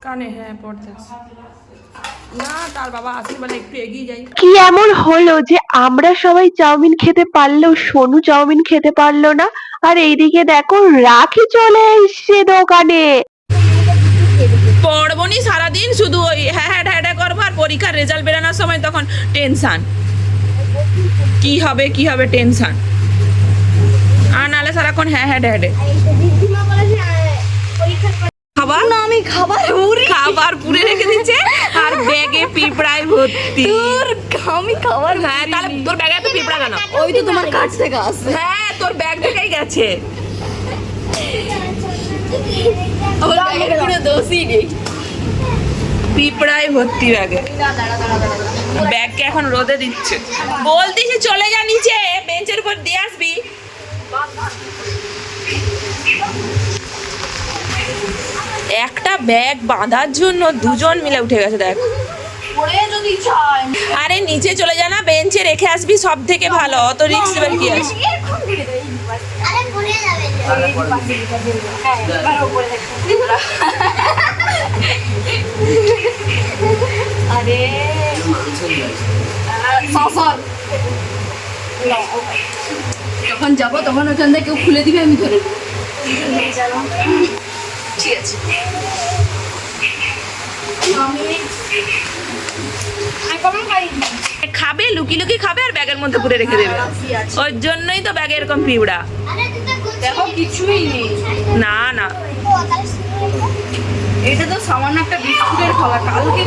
কানে হ্যাঁ পড়তে না, তার বাবা আসলে বলে একটু এগিয়ে যাই। কি এমন হলো যে আমরা সবাই চাউমিন খেতে পারলেও সোনু চাউমিন খেতে পারলো না? আর এইদিকে দেখো রাখি চলে এসছে দোকানে। পড়বনি সারাদিন, শুধু ওই হ্যাঁ হ্যাঁ হ্যাঁ করবো, আর পরীক্ষার রেজাল্ট বেরানোর সময় তখন টেনশন, কি হবে কি হবে টেনশন, আর নাহলে সারাক্ষণ হ্যাঁ হ্যাঁ হ্যাঁ। খাবার না, আমি খাবার পুরে রেখে দিচ্ছে আর ব্যাগে পিঁপড়ায় ভর্তি। আমি খাবার হ্যাঁ, তাহলে তোর ব্যাগে তো পিঁপড়া কেন? ওই তো তোমার কাছ থেকে আসছে। হ্যাঁ, তোর ব্যাগ থেকেই গেছে। আমার ব্যাগের কোনো দোষই নেই। পিঁপড়ায় ভর্তি ব্যাগে। ব্যাগকে এখন রোদে দিচ্ছে, বলতিস চলে যা নিচে, বেঞ্চের উপর দিয়ে আসবি। একটা ব্যাগ বাঁধার জন্য দুজন মিলে উঠে গেছে দেখ। আরে নিচে চলে যা না, বেঞ্চে রেখে আসবি, সব থেকে ভালো, অত রিস্ক এবার কি আছে। আরে যখন যাবো তখন ওখান থেকে কেউ খুলে দিবে, আমি ধরে দেবো। ঠিক আছে, খাবে লুকি লুকি খাবে আর ব্যাগের মধ্যে পুরে রেখে দেবে, ওর জন্যই তো ব্যাগে এরকম পিঁপড়া। দেখো কিছুই নেই। না না, এটা তো সামান্য একটা বিস্কুটের খাবার, কালকে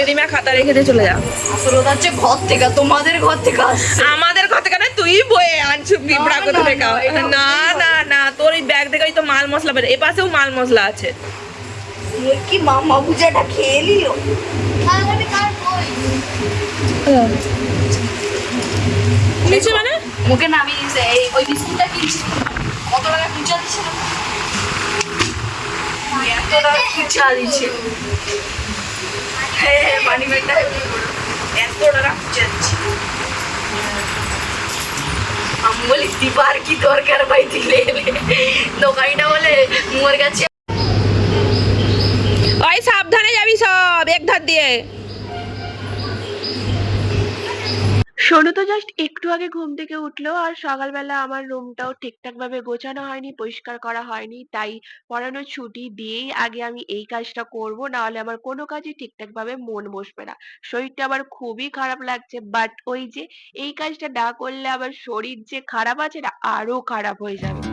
রিমা খাতা রেখে দিয়ে চলে যা। আসলে ওটা হচ্ছে ঘর থেকে, তোমাদের ঘর থেকে আসছে। আমাদের ঘর থেকে না, তুই বয়ে আনছু পিঁপড়া কোথা থেকে? না না না, তোর এই ব্যাগ থেকেই তো মাল মশলা বের, এ পাশেও মাল মশলা আছে। কি মামা বুঝাটা খেয়ে নিল। নিচে মানে মুখে নামিয়ে দিয়েছে। এই ওই বিস্কুটটা কিনছি, কত টাকা খুচা দিচ্ছে না? এত টাকা খুচা দিচ্ছে। হ্যাঁ, মানি ব্যাগটা এত টাকা খুচা দিচ্ছে। আমি বলি দিবার কি দরকার ভাই, দিলে দোকানিটা বলে মোর কাছে। ওই সাবধানে যাবি সব, এক ধার দিয়ে। সোনু তো জাস্ট একটু আগে ঘুম থেকে উঠলো, আর সকালবেলা আমার রুমটাও ঠিকঠাক ভাবে গোছানো হয়নি, পরিষ্কার করা হয়নি, তাই পড়ানোর ছুটি দিয়েই আগে আমি এই কাজটা করব, না হলে আমার কোনো কাজই ঠিকঠাক ভাবে মন বসবে না। শরীরটা আবার খুবই খারাপ লাগছে, বাট ওই যে এই কাজটা না করলে আবার শরীর যে খারাপ আছে না, আরো খারাপ হয়ে যাবে।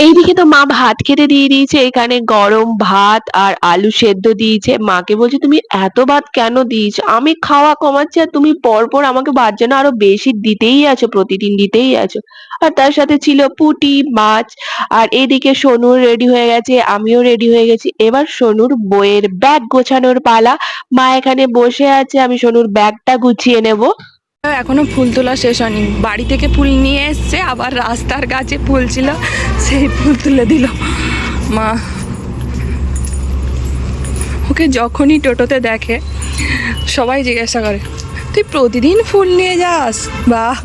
এইদিকে তো মা ভাত খেতে দিয়ে দিয়েছে, এখানে গরম ভাত আর আলু সেদ্ধ দিয়েছে। মাকে বলছে তুমি এত ভাত কেন দিয়েছো? আমি খাওয়া কমাচ্ছি আর তুমি পরপর আমাকে ভাত যেন আরো বেশি দিতেই আছো, প্রতিদিন দিতেই আছো। আর তার সাথে ছিল পুঁটি মাছ। আর এদিকে সোনু রেডি হয়ে গেছে, আমিও রেডি হয়ে গেছি, এবার সোনুর বইয়ের ব্যাগ গোছানোর পালা। মা এখানে বসে আছে, আমি সোনুর ব্যাগটা গুছিয়ে নেব। এখনো ফুল তোলা শেষ হয়নি, বাড়ি থেকে ফুল নিয়ে এসছে, আবার রাস্তার গাছে ফুল ছিল, সেই ফুল তুলে দিল মা। ওকে যখনই টোটোতে দেখে সবাই জিজ্ঞাসা করে তুই প্রতিদিন ফুল নিয়ে যাস? বাহ।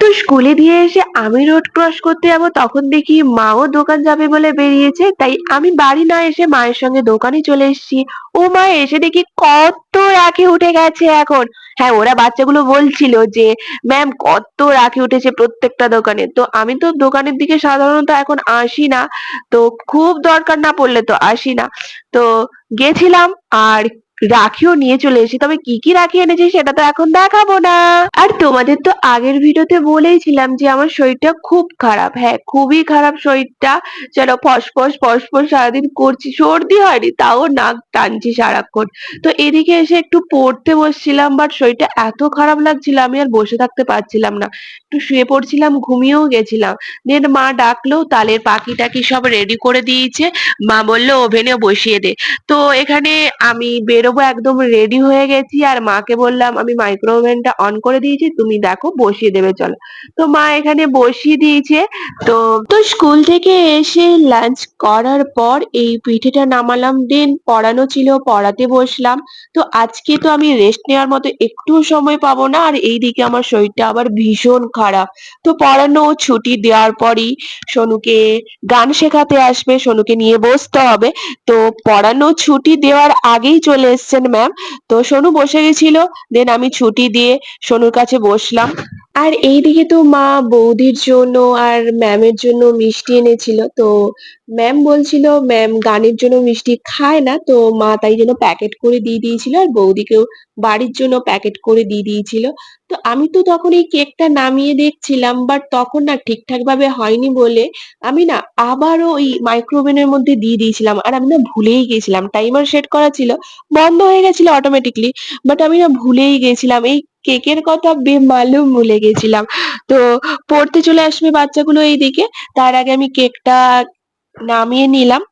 তো স্কুলে দিয়ে এসে আমি রোড ক্রস করতে যাবো, তখন দেখি মাও দোকান যাবে বলে বেরিয়েছে, তাই আমি বাড়ি না এসে মায়ের সঙ্গে দোকানে চলে এসেছি। ও মা, এসে দেখি কত রাখি উঠে গেছে এখন। হ্যাঁ, ওরা বাচ্চাগুলো বলছিল যে ম্যাম কত রাখি উঠেছে প্রত্যেকটা দোকানে। তো আমি তো দোকানের দিকে সাধারণত এখন আসি না, তো খুব দরকার না পড়লে তো আসি না। তো গেছিলাম আর রাখিও নিয়ে চলে এসেছি, তবে কি কি রাখি এনেছি সেটা তো এখন দেখাবো না। আর তোমাদের তো আগের ভিডিওতে বলেইছিলাম যে আমার শরীরটা খুব খারাপ, হ্যাঁ খুবই খারাপ শরীরটা, যেন ফসফস ফসফস সারাদিন করছি, সর্দি হয়নি তাও নাক টানছি সারাক্ষণ। তো এদিকে এসে একটু পড়তে বসছিলাম, বাট শরীরটা এত খারাপ লাগছিল আমি আর বসে থাকতে পারছিলাম না, একটু শুয়ে পড়ছিলাম, ঘুমিয়েও গেছিলাম। দেন মা ডাকলো, তালের পাখি টাকি সব রেডি করে দিয়েছে, মা বললো ওভেনে বসিয়ে দে। তো এখানে আমি বেরোবো বেরোবো একদম রেডি হয়ে গেছি আর মাকে বললাম আমি মাইক্রো ওভেনটা অন করে দিয়েছি, তুমি দেখো বসিয়ে দেবে চলো। তো মা এখানে বসিয়ে দিয়েছে। তো তো স্কুল থেকে এসে লাঞ্চ করার পর এই পিঠেটা নামালাম, দেন পড়ানো ছিল পড়াতে বসলাম। তো আজকে তো আমি রেস্ট নেওয়ার মতো একটুও সময় পাবো না, আর এইদিকে আমার শরীরটা আবার ভীষণ খারাপ। তো পড়ানো ছুটি দেওয়ার পরই সোনুকে গান শেখাতে আসবে, সোনুকে নিয়ে বসতে হবে। তো পড়ানো ছুটি দেওয়ার আগেই চলে এসছেন ম্যাম। তো সোনু বসে গেছিল, দেন আমি ছুটি দিয়ে সোনুর কাছে বসলাম। আর এইদিকে তো মা বৌদির জন্য আর ম্যামের জন্য মিষ্টি এনেছিল। তো ম্যাম বলছিল ম্যাম গানের জন্য মিষ্টি খায় না, তো মা তাই জন্য প্যাকেট করে দিয়ে দিয়েছিল, আর বৌদিকেও বাড়ির জন্য প্যাকেট করে দিয়ে দিয়েছিল। তো আমি তো তখন এই কেকটা নামিয়ে দেখছিলাম, বাট তখন না ঠিকঠাক ভাবে হয়নি বলে আমি না আবারও ওই মাইক্রোওভেনের মধ্যে দিয়ে দিয়েছিলাম, আর আমি না ভুলেই গেছিলাম, টাইমার সেট করা ছিল, বন্ধ হয়ে গেছিল অটোমেটিকলি, বাট আমি না ভুলেই গেছিলাম এই কেকের কথা বেমালুম ভুলে গেছিলাম। তো পড়তে চলে আসবে বাচ্চাগুলো এইদিকে, তার আগে আমি কেকটা নামিয়ে নিলাম,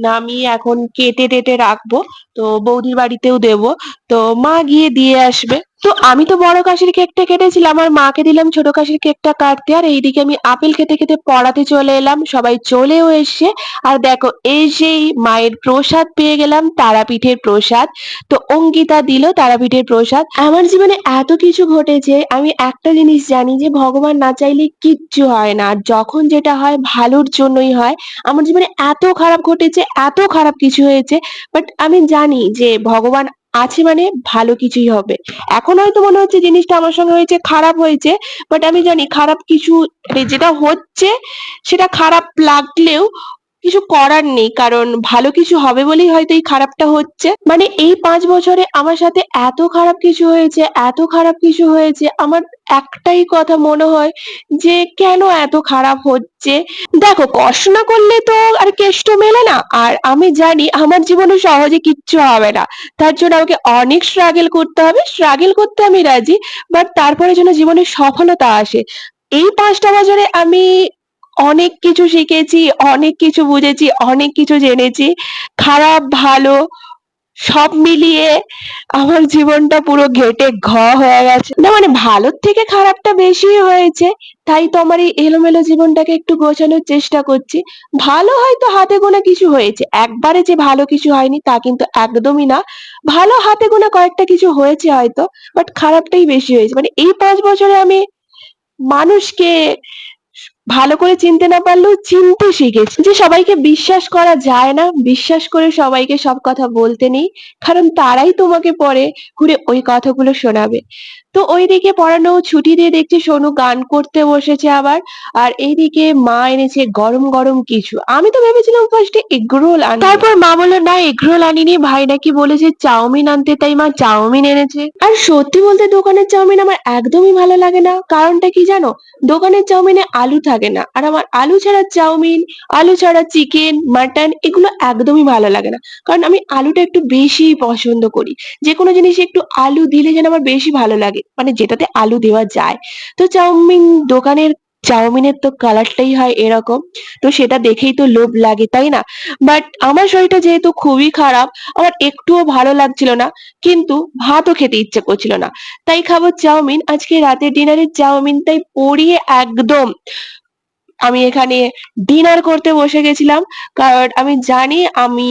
নামিয়ে এখন কেটে টেটে রাখবো। তো বৌদির বাড়িতেও দেবো, তো মা গিয়ে দিয়ে আসবে। তো আমি তো বড় কাশির কেকটা কেটেছিলাম আর মাকে দিলাম ছোট কাশির কেকটা কাটতে, আর এইদিকে আমি আপেল খেতে খেতে পড়াতে চলে এলাম, সবাই চলেও এসছে। আর দেখো এই সেই মায়ের প্রসাদ পেয়ে গেলাম, তারাপীঠের প্রসাদ। তো অঙ্কিতা দিল তারাপীঠের প্রসাদ। আমার জীবনে এত কিছু ঘটেছে, আমি একটা জিনিস জানি যে ভগবান না চাইলে কিচ্ছু হয় না, আর যখন যেটা হয় ভালোর জন্যই হয়। আমার জীবনে এত খারাপ ঘটেছে, এত খারাপ কিছু হয়েছে, বাট আমি জানি যে ভগবান আছে মানে ভালো কিছুই হবে। এখন হয়তো মনে হচ্ছে জিনিসটা আমার সঙ্গে হয়েছে খারাপ হয়েছে, বাট আমি জানি খারাপ কিছু যেটা হচ্ছে সেটা খারাপ লাগলেও কিছু করার নেই, কারণ ভালো কিছু হবে বলেই হয়তো এই খারাপটা হচ্ছে। মানে এই 5 বছরে আমার সাথে এত খারাপ কিছু হয়েছে, এত খারাপ কিছু হয়েছে, আমার একটাই কথা মনে হয় যে কেন এত খারাপ হচ্ছে। দেখো কষ্ট না করলে তো আর কেষ্ট মেলে না, আর আমি জানি আমার জীবনে সহজে কিচ্ছু হবে না, তার জন্য আমাকে অনেক স্ট্রাগল করতে হবে, স্ট্রাগল করতে আমি রাজি, বাট তারপরে যেন জীবনে সফলতা আসে। এই 5টা বছরে আমি অনেক কিছু শিখেছি, অনেক কিছু বুঝেছি, অনেক কিছু জেনেছি, খারাপ ভালো সব মিলিয়ে আমার জীবনটা পুরো ঘেঁটে হয়ে গেছে। না মানে ভালোর থেকে খারাপটা বেশি হয়েছে, তাই তো আমার এই এলোমেলো জীবনটাকে একটু গোছানোর চেষ্টা করছি। ভালো হয়তো হাতে গোনা কিছু হয়েছে, একবারে যে ভালো কিছু হয়নি তা কিন্তু একদমই না। ভালো হাতে গোনা কয়েকটা কিছু হয়েছে হয়তো, বাট খারাপটাই বেশি হয়েছে। মানে এই 5 বছরে আমি মানুষকে ভালো করে চিনতে না পারলেও চিনতে শিখেছি, যে সবাইকে বিশ্বাস করা যায় না, বিশ্বাস করে সবাইকে সব কথা বলতে নেই, কারণ তারাই তোমাকে পরে ঘুরে ওই কথাগুলো শোনাবে। তো ওইদিকে পড়ানো ছুটি দিয়ে দেখছি সোনু গান করতে বসেছে আবার, আর এইদিকে মা এনেছে গরম গরম কিছু। আমি তো ভেবেছিলাম ফার্স্টে এগরোল আনবে, তারপর মা বললো না এগরোল আনিনি, ভাই নাকি বলেছে চাউমিন আনতে, তাই মা চাউমিন এনেছে। আর সত্যি বলতে দোকানের চাউমিন আমার একদমই ভালো লাগে না, কারণটা কি জানো? দোকানের চাউমিনে আলু থাকে না, আর আমার আলু ছাড়া চাউমিন, আলু ছাড়া চিকেন মাটন এগুলো একদমই ভালো লাগে না, কারণ আমি আলুটা একটু বেশি পছন্দ করি। যে কোনো জিনিসে একটু আলু দিলে যেন আমার বেশি ভালো লাগে, মানে যেটাতে আলু দেওয়া যায়। তো চাউমিন দোকানের চাউমিনের তো কালারটাই হয় এরকম, তো সেটা দেখেই তো লোভ লাগে তাই না? বাট আমার শরীরটা যেহেতু খুবই খারাপ, আমার একটুও ভালো লাগছিল না, কিন্তু ভাতও খেতে ইচ্ছে করছিল না, তাই খাবো চাউমিন। আজকে রাতের ডিনারে চাউমিন, তাই পড়িয়ে একদম আমি এখানে ডিনার করতে বসে গেছিলাম, কারণ আমি জানি আমি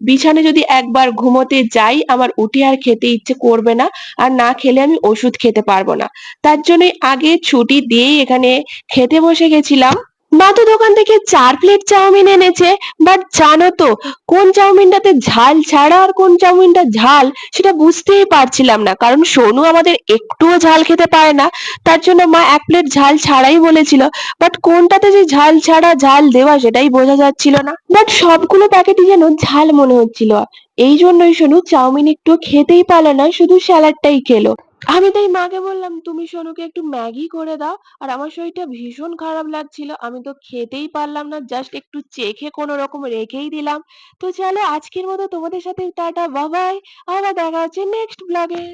বিছানায় যদি একবার ঘুমোতে যাই আমার উঠে আর খেতে ইচ্ছে করবে না, আর না খেলে আমি ওষুধ খেতে পারবো না। তার জন্যই আগে ছুটি দিয়েই এখানে খেতে বসে গেছিলাম। মা তো দোকান থেকে 4 প্লেট চাউমিন এনেছে, বাট জানো তো কোন চাউমিনটাতে ঝাল ছাড়া আর কোন চাউমিনটা ঝাল সেটা বুঝতেই পারছিলাম না, কারণ সোনু আমাদের একটুও ঝাল খেতে পারে না, তার জন্য মা 1 প্লেট ঝাল ছাড়াই বলেছিল, বাট কোনটাতে যে ঝাল ছাড়া ঝাল দেওয়া সেটাই বোঝা যাচ্ছিল না, বাট সবগুলো প্যাকেটই যেন ঝাল মনে হচ্ছিল। এই জন্যই সোনু চাউমিন একটু খেতেই পারলো না, শুধু স্যালাডটাই খেলো। আমি তাই মাকে বললাম তুমি সোনুকে একটু ম্যাগি করে দাও, আর আমার শরীরটা ভীষণ খারাপ লাগছিল, আমি তো খেতেই পারলাম না, জাস্ট একটু চেখে কোনো রকম রেখেই দিলাম। তো চলো আজকের মতো তোমাদের সাথে টাটা বাবাই, আবার দেখা হচ্ছে নেক্সট ব্লগে।